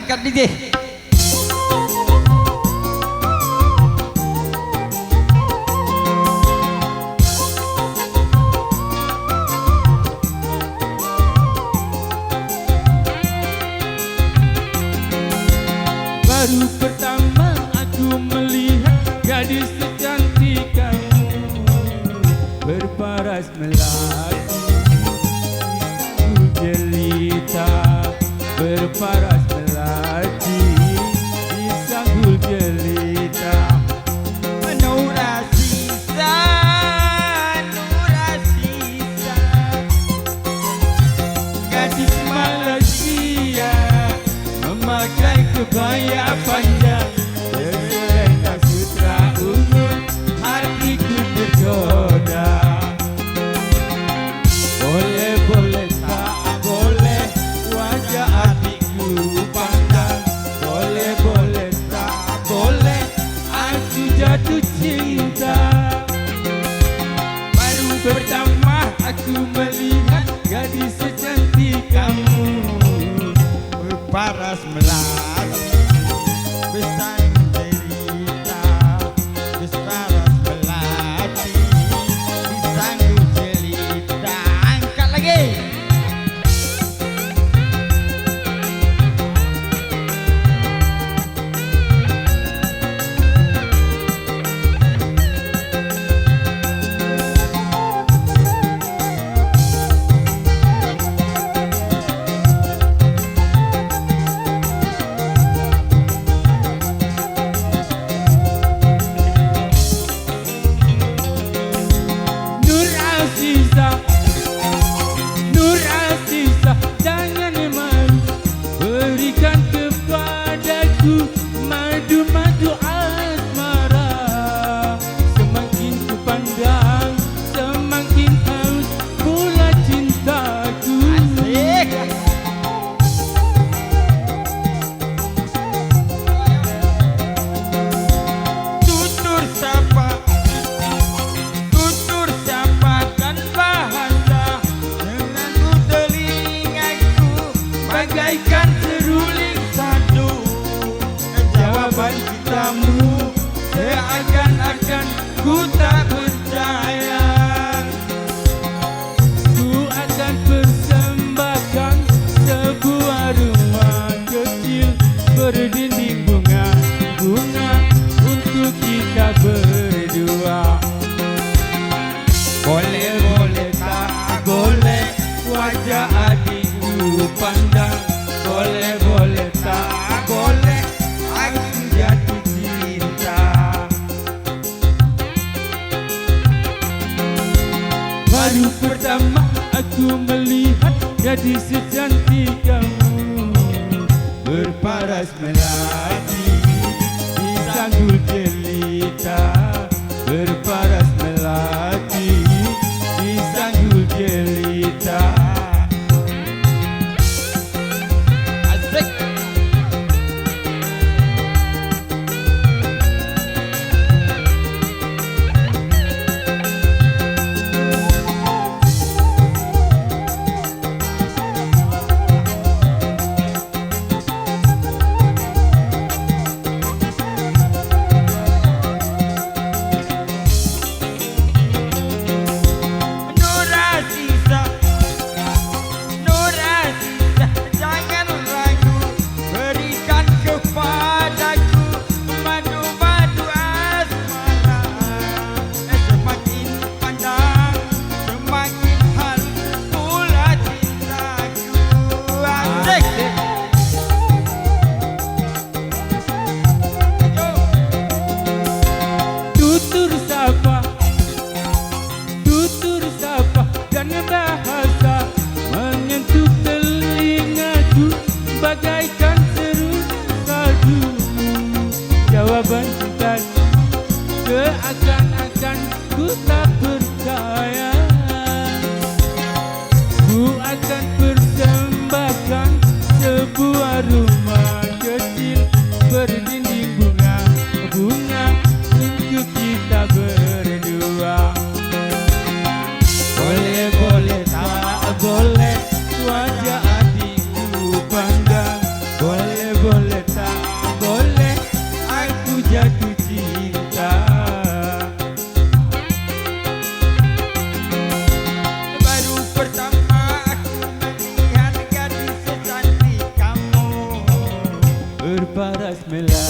angkat DJ. Baru pertama aku melihat gadis secantik kamu berparas melati, ku jelita berparas melati di sanggul jelita. Nurasisa, Nurasisa, Gadis Malaysia memakai kebaya panjang berselendang sutra ungu, hatiku tergoda. Boleh boleh tak boleh wajah hatiku pandang. Boleh boleh tak boleh aku jatuh cinta. Baru pertama aku melihat gadis secantik kamu berparas melati, besar cerita, berparas melati, di sanggul jelita. Angkat lagi. Nur Aziza, Nur Aziza, jangan malu, berikan kepadaku madu-madu asmara. Semakin ku pandang, semakin haus pula cintaku. Asik. Tutur sapa, tutur sapa dan bahasa mengganggu telingaku bagaikan seruling sadu. Jawaban cintamu seakan-akan ku tak percaya. Ku akan persembahkan sebuah rumah kecil berdinding bunga-bunga untuk kita berdua. Boleh boleh tak boleh Wajah adikku pandang, boleh boleh tak boleh aku jatuh cinta. baru pertama aku melihat gadis secantik kamu berparas melati di sanggul jelita, berparas melati di sanggul jelita. Asik. melati.